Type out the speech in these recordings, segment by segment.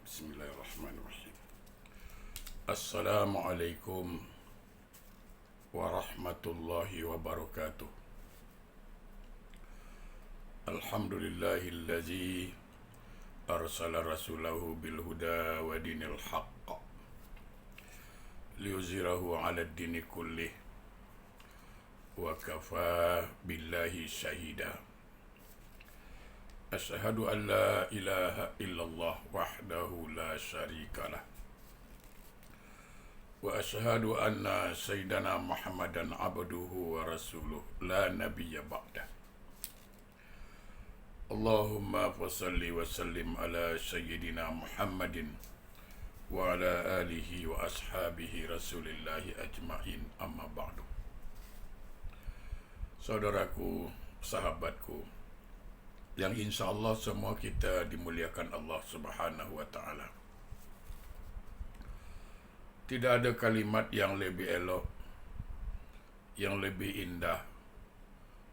Bismillahirrahmanirrahim. Assalamualaikum warahmatullahi wabarakatuh. Alhamdulillahillazi arsala rasulahu bil huda wa dinil haqq liyuzhirahu 'ala ad-dini kullih wa kafa billahi syahida. Asyhadu an la ilaha illallah wahdahu la syarikalah wa asyhadu anna sayyidana Muhammadan abduhu wa rasuluh la nabiyya ba'dah. Allahumma fasalli wa sallim ala sayyidina Muhammadin wa ala alihi wa ashabihi rasulillahi ajma'in, amma ba'du. Saudaraku, sahabatku, yang insya Allah semua kita dimuliakan Allah Subhanahu wa Ta'ala. Tidak ada kalimat yang lebih elok, yang lebih indah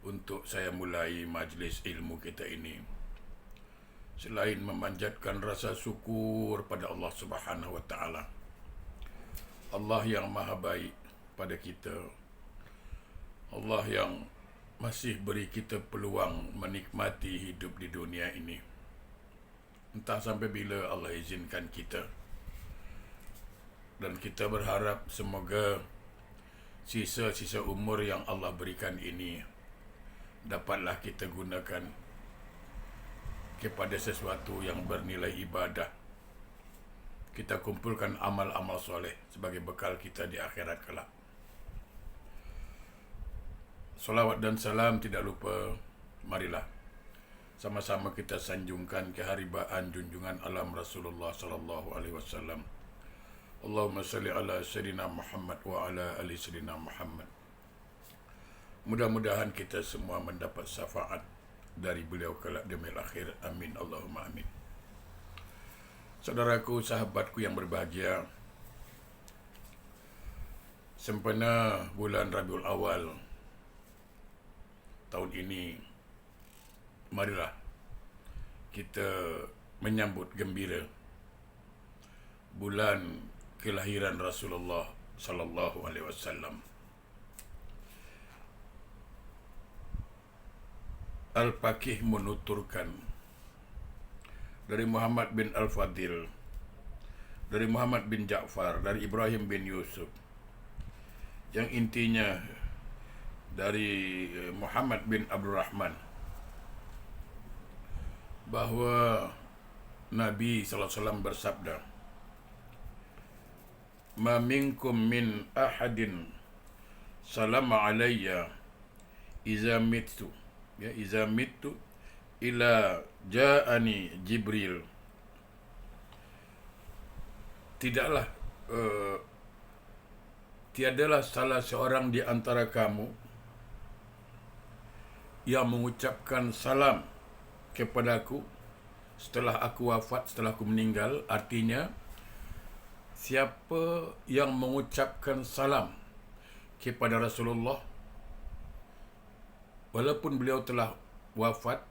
untuk saya mulai majlis ilmu kita ini, selain memanjatkan rasa syukur pada Allah Subhanahu wa Ta'ala. Allah yang maha baik pada kita, Allah yang masih beri kita peluang menikmati hidup di dunia ini. Entah sampai bila Allah izinkan kita. Dan kita berharap semoga sisa-sisa umur yang Allah berikan ini dapatlah kita gunakan kepada sesuatu yang bernilai ibadah. Kita kumpulkan amal-amal soleh sebagai bekal kita di akhirat kelak. Salawat dan salam tidak lupa, marilah sama-sama kita sanjungkan keharibaan junjungan alam Rasulullah sallallahu alaihi wasallam. Allahumma salli ala sayyidina Muhammad wa ala ali sayyidina Muhammad. Mudah-mudahan kita semua mendapat syafaat dari beliau kelak di yaumil akhir. Amin Allahumma amin. Saudaraku, sahabatku yang berbahagia, sempena bulan Rabiul Awal tahun ini, marilah kita menyambut gembira bulan kelahiran Rasulullah sallallahu alaihi wasallam. Al-Faqih menuturkan dari Muhammad bin Al-Fadil, dari Muhammad bin Ja'far, dari Ibrahim bin Yusuf, yang intinya dari Muhammad bin Abdurrahman, bahwa Nabi sallallahu alaihi wasallam bersabda, "Ma minkum min ahadin salama alayya iza mittu ila ja'ani Jibril." Tidaklah tiadalah salah seorang di antara kamu yang mengucapkan salam kepadaku setelah aku wafat, setelah aku meninggal. Artinya, siapa yang mengucapkan salam kepada Rasulullah walaupun beliau telah wafat,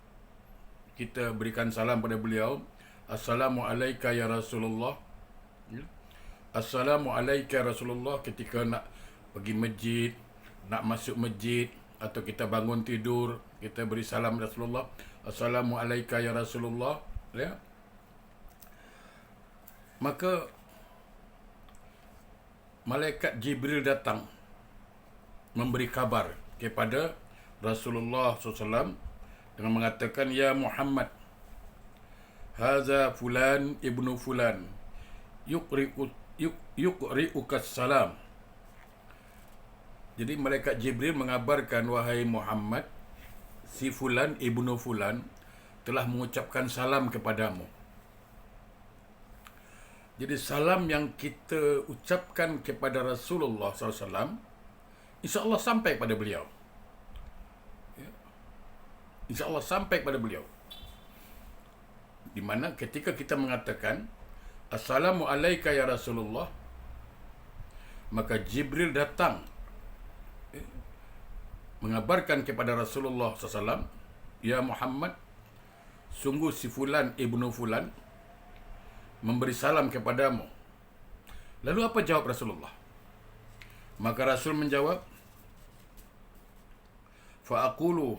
kita berikan salam pada beliau, "Assalamu alayka ya Rasulullah." Assalamu alayka ya Rasulullah ketika nak pergi masjid, nak masuk masjid, atau kita bangun tidur, kita beri salam Rasulullah, "Assalamu alayka ya Rasulullah." Ya. Maka malaikat Jibril datang memberi kabar kepada Rasulullah SAW dengan mengatakan, "Ya Muhammad, haza fulan ibnu fulan yuqri'ukas salam." Jadi malaikat Jibril mengabarkan, "Wahai Muhammad, si fulan ibnu fulan telah mengucapkan salam kepadamu." Jadi salam yang kita ucapkan kepada Rasulullah SAW, insya Allah sampai pada beliau. Insya Allah sampai pada beliau. Di mana ketika kita mengatakan, "Assalamu alayka ya Rasulullah," maka Jibril datang mengabarkan kepada Rasulullah SAW, "Ya Muhammad, sungguh si fulan ibnu fulan memberi salam kepadamu. Lalu apa jawab Rasulullah? Maka Rasul menjawab, fa'aqulu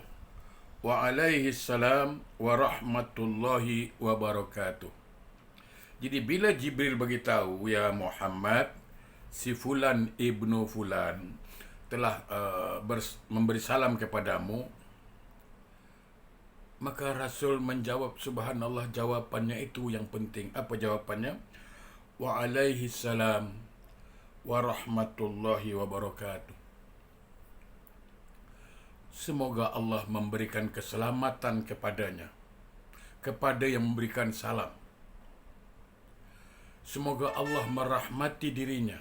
wa alaihi salam wa rahmatullahi wa barakatuh. Jadi bila Jibril beritahu, ya Muhammad, si Fulan ibnu Fulan telah memberi salam kepadamu, maka Rasul menjawab, subhanallah, jawapannya itu yang penting. Apa jawapannya? Wa alaihi salam wa rahmatullahi wa barakatuh. Semoga Allah memberikan keselamatan kepadanya, kepada yang memberikan salam. Semoga Allah merahmati dirinya,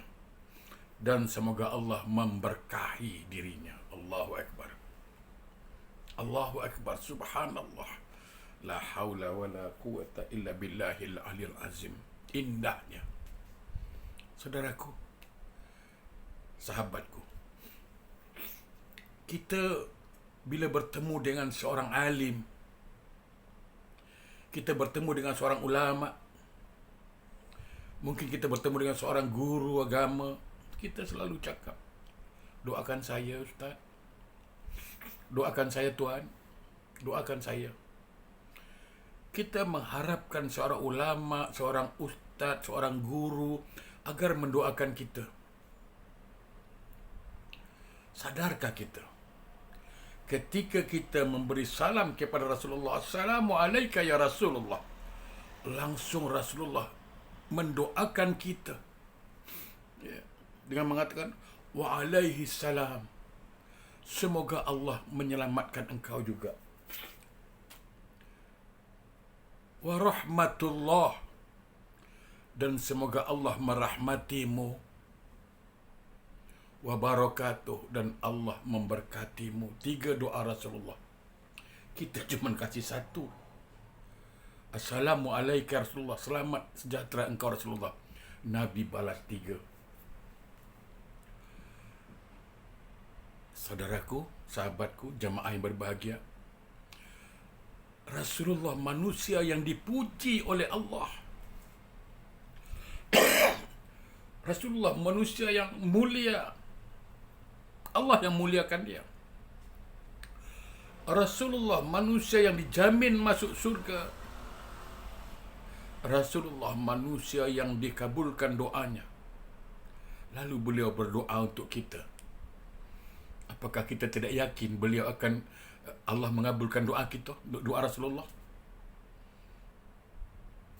dan semoga Allah memberkahi dirinya. Allahu Akbar. Allahu Akbar. Subhanallah. La haula wa la quwata illa billahil aliyil azim. Indahnya. Saudaraku, sahabatku, kita bila bertemu dengan seorang alim, kita bertemu dengan seorang ulama, mungkin kita bertemu dengan seorang guru agama, kita selalu cakap, doakan saya Ustaz, doakan saya Tuan, doakan saya. Kita mengharapkan seorang ulama, seorang ustaz, seorang guru agar mendoakan kita. Sadarkah kita? Ketika kita memberi salam kepada Rasulullah, Assalamualaikum ya Rasulullah, langsung Rasulullah mendoakan kita, ya, dengan mengatakan, wa alaihi salam, semoga Allah menyelamatkan engkau juga. Wa rahmatullah, dan semoga Allah merahmatimu. Wa barakatuh, dan Allah memberkatimu. 3 doa Rasulullah. Kita cuma kasih 1. Assalamualaikum Rasulullah, selamat sejahtera engkau Rasulullah. Nabi balas 3. Saudaraku, sahabatku, jamaah yang berbahagia, Rasulullah manusia yang dipuji oleh Allah. Rasulullah manusia yang mulia. Allah yang muliakan dia. Rasulullah manusia yang dijamin masuk surga. Rasulullah manusia yang dikabulkan doanya. Lalu beliau berdoa untuk kita. Apakah kita tidak yakin beliau akan, Allah mengabulkan doa kita, doa Rasulullah?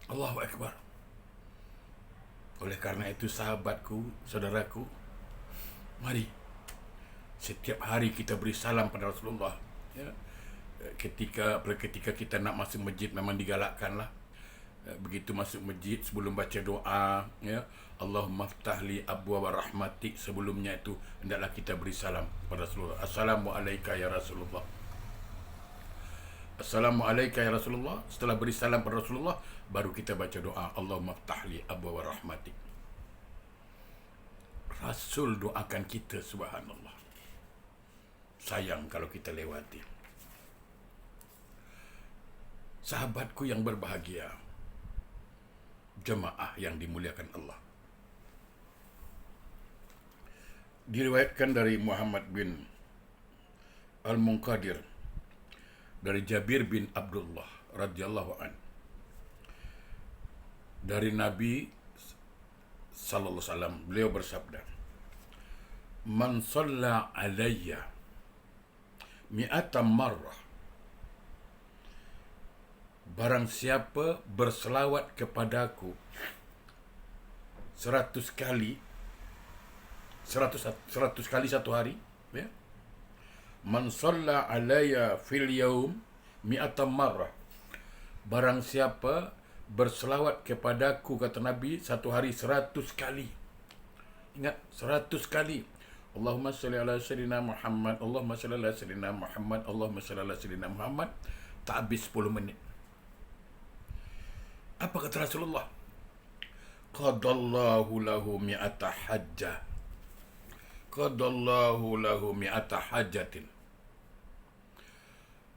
Allahu Akbar. Oleh karena itu, sahabatku, saudaraku, mari setiap hari kita beri salam pada Rasulullah. Ya. Ketika kita nak masuk masjid, memang digalakkanlah. Begitu masuk masjid, sebelum baca doa, ya, Allahumma ftahli abwaaba rahmatik, sebelumnya itu hendaklah kita beri salam pada Rasulullah. Assalamualaikum ya Rasulullah. Assalamualaikum ya Rasulullah. Setelah beri salam pada Rasulullah, baru kita baca doa, Allahumma ftahli abwaaba rahmatik. Rasul doakan kita, subhanallah. Sayang kalau kita lewati. Sahabatku yang berbahagia, jemaah yang dimuliakan Allah. Diriwayatkan dari Muhammad bin Al-Munqadir dari Jabir bin Abdullah radhiyallahu an, dari Nabi sallallahu alaihi wasallam, beliau bersabda, man shalla alayya mi'atan marrah, barang siapa berselawat kepadaku 100 kali, 100 kali satu hari, ya. Man shalla alayya fil yaum mi'atan marrah, barang siapa berselawat kepadaku, kata Nabi, satu hari 100 kali. Ingat, 100 kali. Allahumma salli ala sayyidina Muhammad, Allahumma salli ala sayyidina Muhammad, Allahumma salli ala sayyidina Muhammad. Tak habis 10 menit. Apa kata Rasulullah? Qadallahu lahu mi'ata hajjah. Qadallahu lahu mi'ata hajjatin.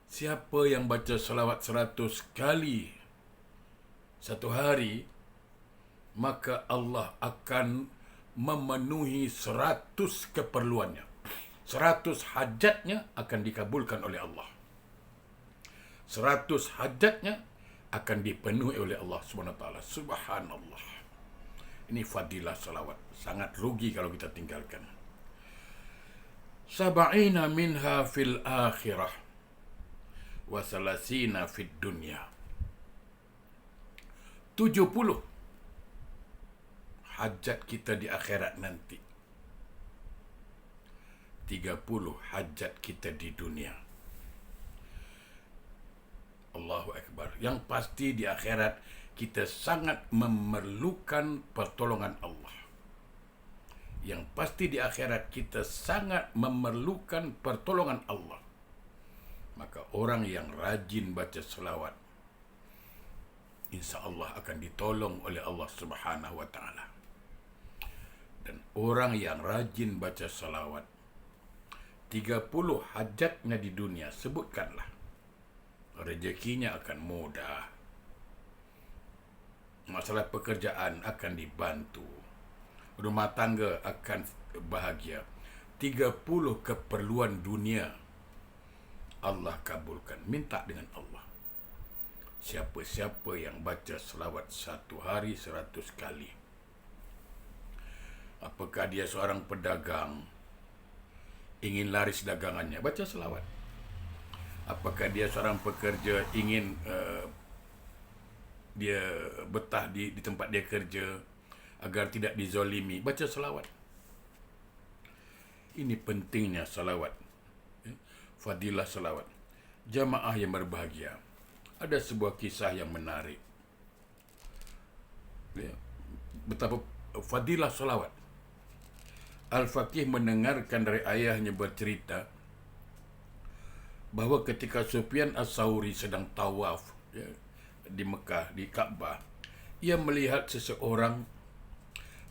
Siapa yang baca selawat 100 kali satu hari, maka Allah akan memenuhi 100 keperluannya. 100 hajatnya akan dikabulkan oleh Allah. 100 hajatnya akan dipenuhi oleh Allah SWT. Subhanallah. Ini fadilah salawat. Sangat rugi kalau kita tinggalkan. Sab'ina minha fil akhirah wa salasina fid dunya. 70 hajat kita di akhirat nanti. 30 hajat kita di dunia. Allahu Akbar. Yang pasti di akhirat kita sangat memerlukan pertolongan Allah. Yang pasti di akhirat kita sangat memerlukan pertolongan Allah. Maka orang yang rajin baca selawat, insya Allah akan ditolong oleh Allah Subhanahu wa Ta'ala. Dan orang yang rajin baca selawat, 30 hajatnya di dunia, sebutkanlah, rezekinya akan mudah, masalah pekerjaan akan dibantu, rumah tangga akan bahagia. 30 keperluan dunia Allah kabulkan. Minta dengan Allah. Siapa-siapa yang baca selawat satu hari 100 kali, apakah dia seorang pedagang, ingin laris dagangannya, baca selawat. Apakah dia seorang pekerja, ingin dia betah di tempat dia kerja agar tidak dizolimi, baca selawat. Ini pentingnya selawat. Fadilah selawat. Jamaah yang berbahagia, ada sebuah kisah yang menarik. Betapa fadilah selawat. Al-Faqih mendengarkan dari ayahnya bercerita bahawa ketika Sufyan As-Sauri sedang tawaf di Mekah, di Kaabah, ia melihat seseorang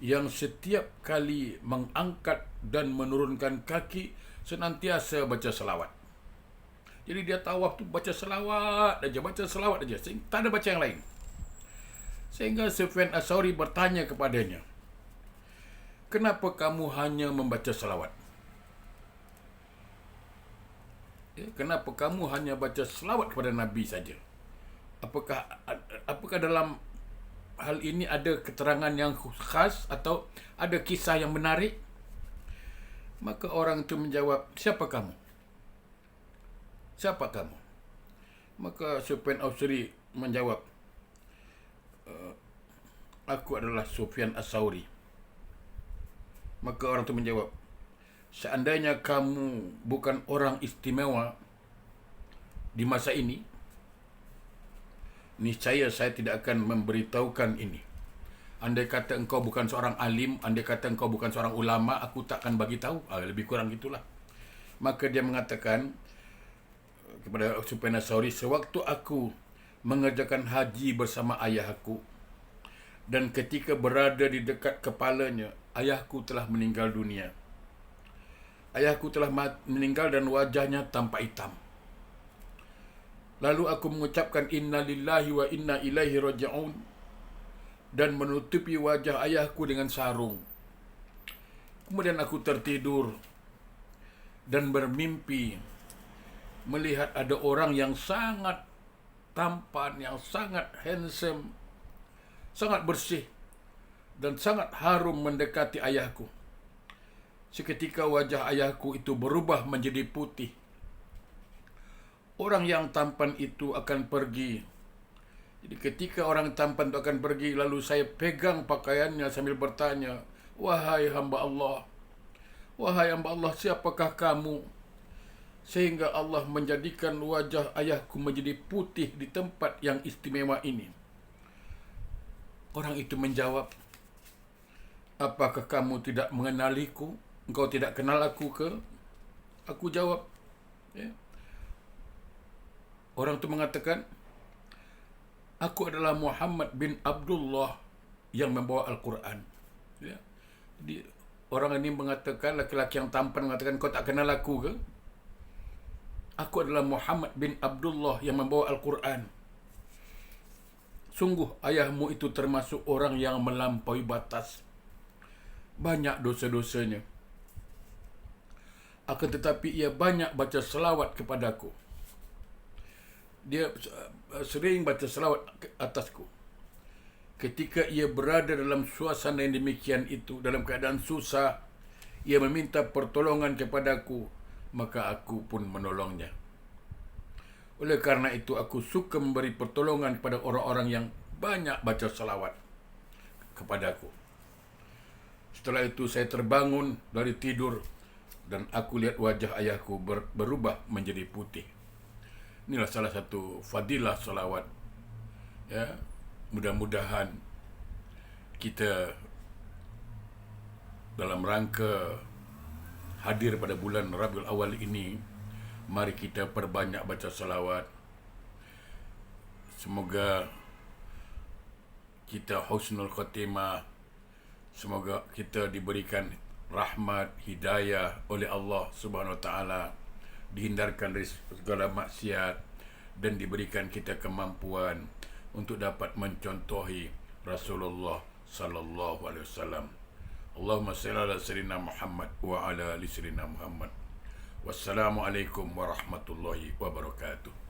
yang setiap kali mengangkat dan menurunkan kaki senantiasa baca selawat. Jadi dia tawaf tu baca selawat aja, tak ada baca yang lain. Sehingga Sufyan As-Sauri bertanya kepadanya, kenapa kamu hanya membaca selawat? Kenapa kamu hanya baca selawat kepada Nabi saja? Apakah dalam hal ini ada keterangan yang khas atau ada kisah yang menarik? Maka orang itu menjawab, siapa kamu? Siapa kamu? Maka Sufyan As-Sauri menjawab, aku adalah Sufyan As-Sauri. Maka orang itu menjawab, seandainya kamu bukan orang istimewa di masa ini, niscaya saya tidak akan memberitahukan ini. Andai kata engkau bukan seorang alim, andai kata engkau bukan seorang ulama, aku tak akan bagi tahu. Lebih kurang gitulah. Maka dia mengatakan kepada Sufyan As-Sauri, sewaktu aku mengerjakan haji bersama ayah aku, dan ketika berada di dekat kepalanya, ayahku telah meninggal dunia. Ayahku telah meninggal dan wajahnya tampak hitam. Lalu aku mengucapkan inna lillahi wa inna ilaihi raji'un dan menutupi wajah ayahku dengan sarung. Kemudian aku tertidur dan bermimpi melihat ada orang yang sangat tampan, yang sangat handsome, sangat bersih dan sangat harum mendekati ayahku. Seketika wajah ayahku itu berubah menjadi putih. Orang yang tampan itu akan pergi. Jadi ketika orang tampan itu akan pergi, lalu saya pegang pakaiannya sambil bertanya, wahai hamba Allah, siapakah kamu? Sehingga Allah menjadikan wajah ayahku menjadi putih di tempat yang istimewa ini. Orang itu menjawab, apakah kamu tidak mengenaliku? Engkau tidak kenal aku ke? Aku jawab, Orang itu mengatakan, aku adalah Muhammad bin Abdullah yang membawa Al-Quran. Jadi orang ini mengatakan, laki-laki yang tampan mengatakan, kau tak kenal aku ke? Aku adalah Muhammad bin Abdullah yang membawa Al-Quran. Sungguh ayahmu itu termasuk orang yang melampaui batas. Banyak dosa-dosanya. Akan tetapi ia banyak baca selawat kepadaku. Dia sering baca selawat atasku. Ketika ia berada dalam suasana yang demikian itu, dalam keadaan susah, ia meminta pertolongan kepadaku, maka aku pun menolongnya. Oleh karena itu, aku suka memberi pertolongan kepada orang-orang yang banyak baca selawat kepadaku. Setelah itu, saya terbangun dari tidur dan aku lihat wajah ayahku berubah menjadi putih. Inilah salah satu fadilah selawat. Ya, mudah-mudahan kita dalam rangka hadir pada bulan Rabiul Awal ini, mari kita perbanyak baca selawat. Semoga kita husnul khatimah. Semoga kita diberikan rahmat, hidayah oleh Allah Subhanahu Wa Taala, dihindarkan dari segala maksiat dan diberikan kita kemampuan untuk dapat mencontohi Rasulullah sallallahu alaihi wasallam. Allahumma shalli ala sayyidina Muhammad wa ala ali sayyidina Muhammad. Wassalamualaikum warahmatullahi wabarakatuh.